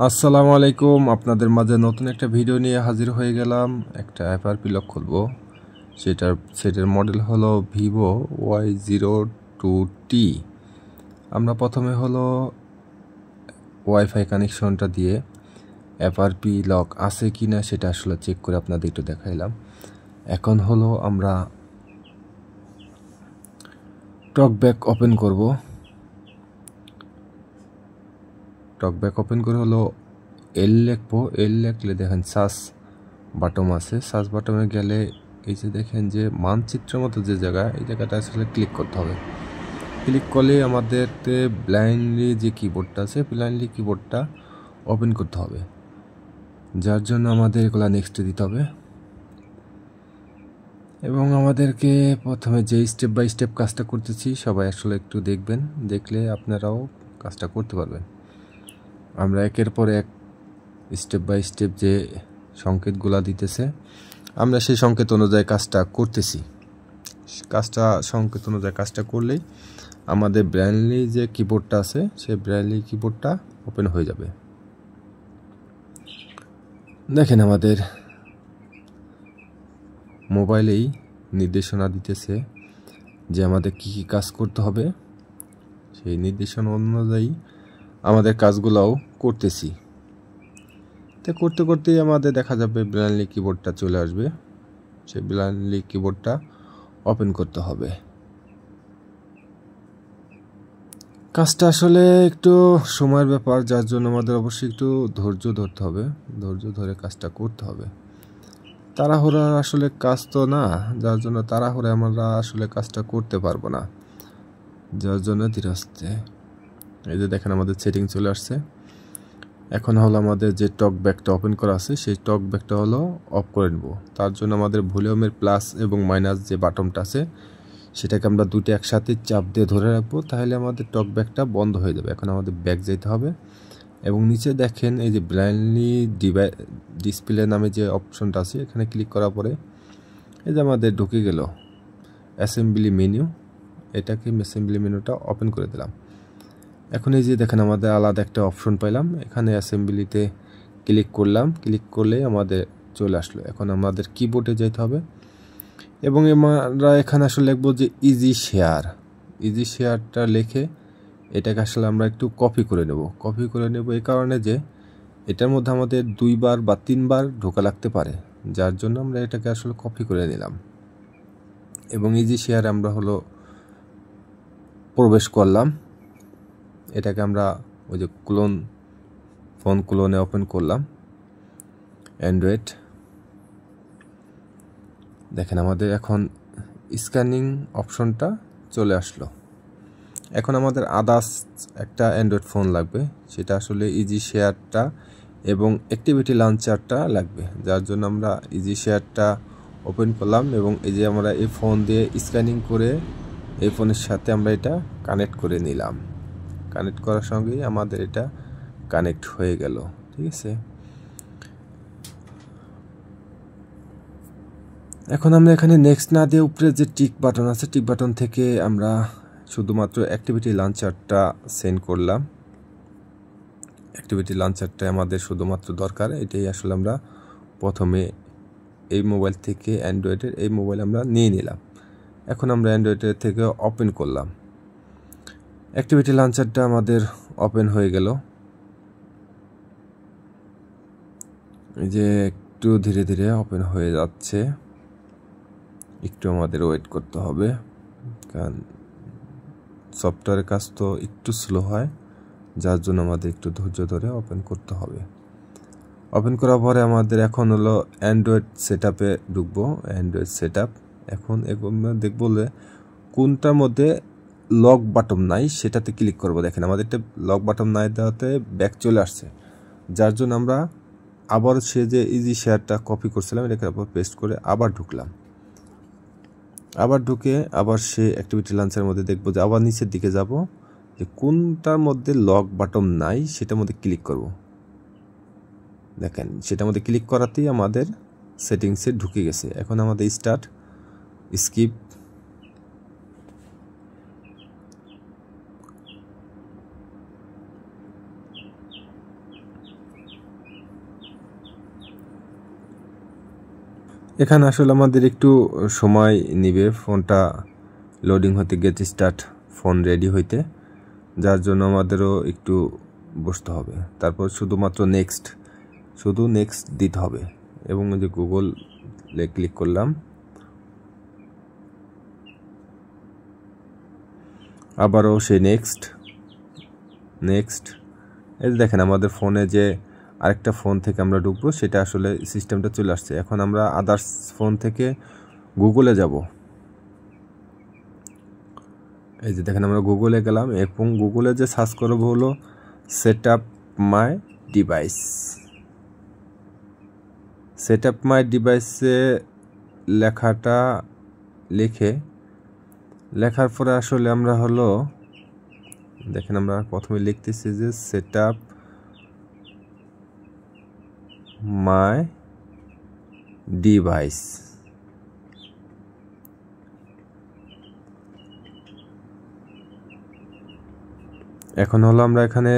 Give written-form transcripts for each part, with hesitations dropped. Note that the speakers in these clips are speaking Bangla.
আসসালামু আলাইকুম। আপনাদের মাঝে নতুন একটা ভিডিও নিয়ে হাজির হয়ে গেলাম। একটা FRP লক খুলবো। সেটার মডেল হলো ভিভো Y02T। আমরা প্রথমে হলো ওয়াইফাই কানেকশনটা দিয়ে FRP লক আছে কি না সেটা আসলে চেক করে আপনাদের একটু দেখাইলাম। এখন হলো আমরা টকব্যাক ওপেন করব। টকব্যাক ওপেন করে হলো এল লিখবো। এল লিখলে দেখেন সার্চ বাটন আছে। সার্চ বাটনে গেলে এই যে দেখেন যে মানচিত্রের মতো যে জায়গা, এই জায়গাটা আসলে ক্লিক করতে হবে। ক্লিক করলে আমাদের ব্লাইন্ডলি যে কিবোর্ডটা আছে, ব্লাইন্ডলি কিবোর্ডটা ওপেন করতে হবে, যার জন্য আমাদের এগুলো নেক্সট দিতে হবে। এবং আমাদেরকে প্রথমে যে স্টেপ বাই স্টেপ কাজটা করতেছি সবাই আসলে একটু দেখবেন, দেখলে আপনারাও কাজটা করতে পারবেন। আমরা একের পর এক স্টেপ বাই স্টেপ যে সংকেতগুলা দিতেছে আমরা সেই সংকেত অনুযায়ী কাজটা করতেছি। সংকেত অনুযায়ী কাজটা করলেই আমাদের ব্রাইনলি যে কিবোর্ডটা আছে সেই ব্রাইনলি কিবোর্ডটা ওপেন হয়ে যাবে। দেখেন আমাদের মোবাইলেই নির্দেশনা দিতেছে যে আমাদের কি কি কাজ করতে হবে। সেই নির্দেশনা অনুযায়ী আমাদের কাজগুলোও করতেছি। তো করতে করতেই আমাদের দেখা যাবে ব্রাইনলি কিবোর্ডটা চলে আসবে। সেই ব্রাইনলি কিবোর্ডটা ওপেন করতে হবে। কাজটা আসলে একটু সময়ের ব্যাপার, যার জন্য আমাদের অবশ্যই একটু ধৈর্য ধরতে হবে। ধৈর্য ধরে কাজটা করতে হবে। তাড়াহুড়া আসলে কাজ তো না, যার জন্য তাড়াহুড়া আমরা আসলে কাজটা করতে পারবো না, যার জন্য ধীরে আস্তে। এই যে দেখেন আমাদের সেটিং চলে আসছে। এখন হলো আমাদের যে টক ব্যাকটা ওপেন করা আছে সেই টক ব্যাকটা হলো অফ করে নেব। তার জন্য আমাদের ভলিউমের প্লাস এবং মাইনাস যে বাটনটা আছে সেটাকে আমরা দুটো একসাথে চাপ দিয়ে ধরে রাখবো, তাহলে আমাদের টক ব্যাকটা বন্ধ হয়ে যাবে। এখন আমাদের ব্যাক যেতে হবে এবং নিচে দেখেন এই যে ব্লাইন্ডলি ডিসপ্লে নামে যে অপশনটা আছে এখানে ক্লিক করার পরে এই যে আমাদের ঢুকে গেল অ্যাসেম্বলি মেনু। এটাকে অ্যাসেম্বলি মেনুটা ওপেন করে দিলাম। এখন এই যে দেখেন আমাদের আলাদা একটা অপশন পাইলাম, এখানে অ্যাসেম্বলিতে ক্লিক করলাম। ক্লিক করলে আমাদের চলে আসলো। এখন আমাদের কিবোর্ডে যেতে হবে এবং আমরা এখানে আসলে লিখবো যে ইজি শেয়ার। ইজি শেয়ারটা লিখে এটাকে আসলে আমরা একটু কপি করে নেব। এই কারণে যে এটার মধ্যে আমাদের 2বার বা 3বার ঢোকা লাগতে পারে, যার জন্য আমরা এটাকে আসলে কপি করে নিলাম এবং ইজি শেয়ারে আমরা হলো প্রবেশ করলাম। এটাকে আমরা ওই যে ফোন ক্লোনে ওপেন করলাম অ্যান্ড্রয়েড। দেখেন আমাদের এখন স্ক্যানিং অপশনটা চলে আসলো। এখন আমাদের আদার্স একটা অ্যান্ড্রয়েড ফোন লাগবে, সেটা আসলে ইজি শেয়ারটা এবং অ্যাক্টিভিটি লঞ্চারটা লাগবে, যার জন্য আমরা ইজি শেয়ারটা ওপেন করলাম এবং এই যে আমরা এই ফোন দিয়ে স্ক্যানিং করে এই ফোনের সাথে আমরা এটা কানেক্ট করে নিলাম। কানেক্ট করার সঙ্গেই আমাদের এটা কানেক্ট হয়ে গেল। ঠিক আছে, এখন আমরা এখানে নেক্সট না দিয়ে উপরে যে টিক বাটন আছে টিক বাটন থেকে আমরা শুধুমাত্র অ্যাক্টিভিটি লঞ্চারটা সেন্ড করলাম। অ্যাক্টিভিটি লঞ্চারটা আমাদের শুধুমাত্র দরকার, এটাই আসলে আমরা প্রথমে এই মোবাইল থেকে অ্যান্ড্রয়েডের এই মোবাইল আমরা নিয়ে নিলাম। এখন আমরা অ্যান্ড্রয়েডের থেকে ওপেন করলাম। অ্যাক্টিভিটি লঞ্চারটা আমাদের ওপেন হয়ে গেল। এই যে একটু ধীরে ধীরে ওপেন হয়ে যাচ্ছে, একটু আমাদের ওয়েট করতে হবে, কারণ সফটওয়্যারের কাজ তো একটু স্লো হয়, যার জন্য আমাদের একটু ধৈর্য ধরে ওপেন করতে হবে। ওপেন করার পরে আমাদের এখন হলো অ্যান্ড্রয়েড সেটআপে ঢুকবো। অ্যান্ড্রয়েড সেটআপ এখন দেখবো যে কোনটার মধ্যে লক বাটন নাই সেটাতে ক্লিক করব। দেখেন আমাদের একটা লক বাটন নাই দেওয়াতে ব্যাক চলে আসছে, যার জন্য আমরা আবার সে যে ইজি শেয়ারটা কপি করছিলাম এটাকে আবার পেস্ট করে আবার ঢুকলাম। আবার ঢুকে আবার সে অ্যাক্টিভিটি লঞ্চারের মধ্যে দেখবো যে আবার নিচের দিকে যাব, যে কোনটার মধ্যে লক বাটন নাই সেটার মধ্যে ক্লিক করব। দেখেন সেটার মধ্যে ক্লিক করাতেই আমাদের সেটিংসে ঢুকে গেছে। এখন আমাদের স্টার্ট স্কিপ এখানে আসলে আমাদের একটু সময় নেবে ফোনটা লোডিং হতে, গেট স্টার্ট ফোন রেডি হইতে, যার জন্য আমাদেরও একটু বসতে হবে। তারপর শুধুমাত্র শুধু নেক্সট দিতে হবে এবং যে গুগলে ক্লিক করলাম, আবারও সেই নেক্সট। এই দেখেন আমাদের ফোনে যে আরেকটা ফোন থেকে আমরা ঢুকবো, সেটা আসলে সিস্টেমটা চলে আসছে। এখন আমরা আদার্স ফোন থেকে গুগলে যাব। এই যে দেখেন আমরা গুগলে গেলাম এবং গুগলে যে সার্চ করবো হলো set up my device. Set up my ডিভাইসে লেখাটা লেখার পরে আসলে আমরা হলো দেখেন আমরা প্রথমে লিখতেছি যে সেট আপ মাই ডিভাইস। এখন হলো আমরা এখানে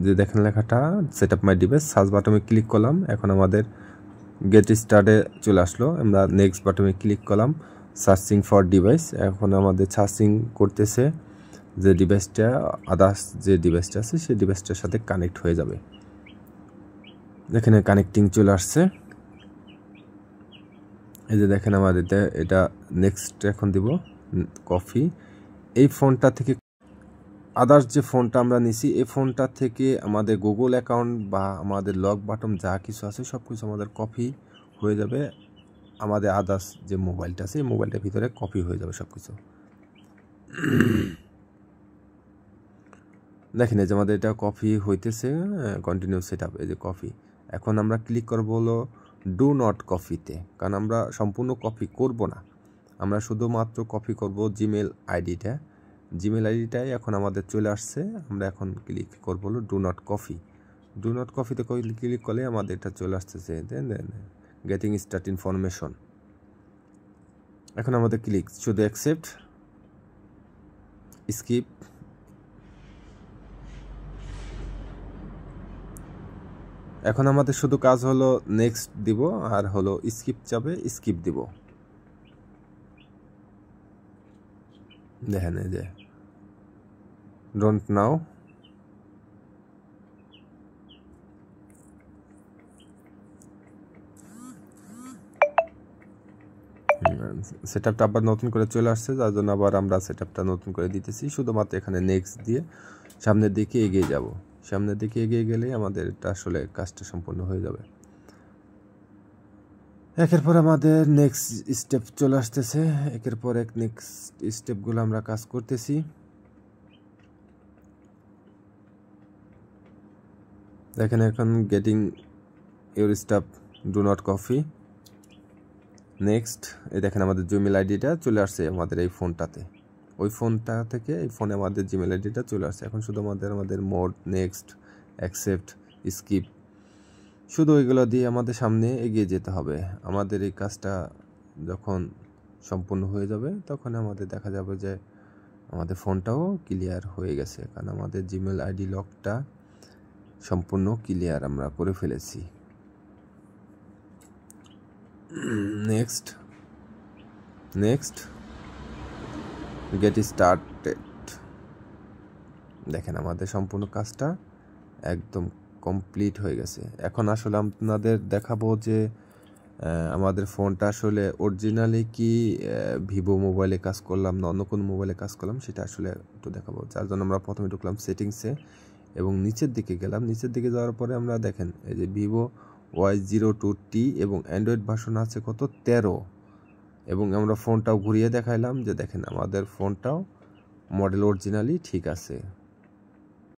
যে দেখেন লেখাটা set up my device, search বাটনে ক্লিক করলাম। এখন আমাদের গেট স্টার্টে চলে আসলো। আমরা নেক্সট বাটনে ক্লিক করলাম, সার্চিং ফর ডিভাইস। এখন আমাদের সার্চিং করতেছে যে ডিভাইসটা আদার্স যে ডিভাইসটা আছে সেই ডিভাইসটার সাথে কানেক্ট হয়ে যাবে। এখানে কানেক্টিং চলে আসছে। এই যে দেখেন আমাদের এটা নেক্সট এখন দিব কপি। এই ফোনটা থেকে আদার্স যে ফোনটা আমরা নিছি, এই ফোনটা থেকে আমাদের গুগল অ্যাকাউন্ট বা আমাদের লক বাটন যা কিছু আছে সব কিছু আমাদের কপি হয়ে যাবে। আমাদের আদার্স যে মোবাইলটা আছে এই মোবাইলটার ভিতরে কপি হয়ে যাবে সব কিছু। দেখেন এই যে আমাদের এটা কপি হইতেছে, কন্টিনিউ সেট আপ। এই যে কপি। এখন আমরা ক্লিক করবো হলো ডু নট কপিতে, কারণ আমরা সম্পূর্ণ কপি করব না, আমরা শুধুমাত্র কপি করব জিমেল আইডিটাই এখন আমাদের চলে আসছে। আমরা এখন ক্লিক করবো হলো ডু নট কপিতে ক্লিক করলে আমাদের এটা চলে আসতেছে দেন গেটিং স্টার্ট ইনফরমেশন। এখন আমাদের ক্লিক শুধু অ্যাকসেপ্ট, স্কিপ। এখন আমাদের শুধু কাজ হলো নেক্সট দিব আর হলো স্কিপ যাবে, স্কিপ দিব। দেখেন এই যে ডোন্ট নাও। সেটআপটা আবার নতুন করে চলে আসছে, যার জন্য আবার আমরা সেটআপটা নতুন করে দিতেছি। শুধুমাত্র এখানে নেক্সট দিয়ে সামনের দিকে এগিয়ে যাব। সামনের দিকে এগিয়ে গেলেই আমাদের এটা আসলে কাজটা সম্পূর্ণ হয়ে যাবে। একের পর আমাদের নেক্সট স্টেপ চলে আসতেছে, একের পর এক নেক্সট স্টেপগুলো আমরা কাজ করতেছি। দেখেন এখন getting your staff do not copy next. এই দেখেন আমাদের জিমেল আইডিটা চলে আসছে আমাদের এই ফোনটাতে, ওই ফোনটা থেকে এই ফোনে আমাদের জিমেল আইডিটা চলে আসছে। এখন শুধু আমাদের মোড, নেক্সট, অ্যাকসেপ্ট, স্কিপ, শুধু এগুলো দিয়ে আমাদের সামনে এগিয়ে যেতে হবে। আমাদের এই কাজটা যখন সম্পূর্ণ হয়ে যাবে তখন আমাদের দেখা যাবে যে আমাদের ফোনটাও ক্লিয়ার হয়ে গেছে, কারণ আমাদের জিমেল আইডি লকটা সম্পূর্ণ ক্লিয়ার আমরা করে ফেলেছি। Next get started. দেখেন আমাদের সম্পূর্ণ কাজটা একদম কমপ্লিট হয়ে গেছে। এখন আসলে আপনাদের দেখাবো যে আমাদের ফোনটা আসলে অরিজিনালি কি ভিভো মোবাইলে কাজ করলাম না অন্য কোনো মোবাইলে কাজ করলাম সেটা আসলে একটু দেখাবো। যার জন্য আমরা প্রথমে ঢুকলাম সেটিংসে এবং নিচের দিকে গেলাম। নিচের দিকে যাওয়ার পরে আমরা দেখেন এই যে ভিভো Y02T এবং অ্যান্ড্রয়েড ভার্সন আছে কত 13, এবং আমরা ফোনটাও ঘুরিয়ে দেখাইলাম যে দেখেন আমাদের ফোনটাও মডেল অরিজিনালি ঠিক আছে।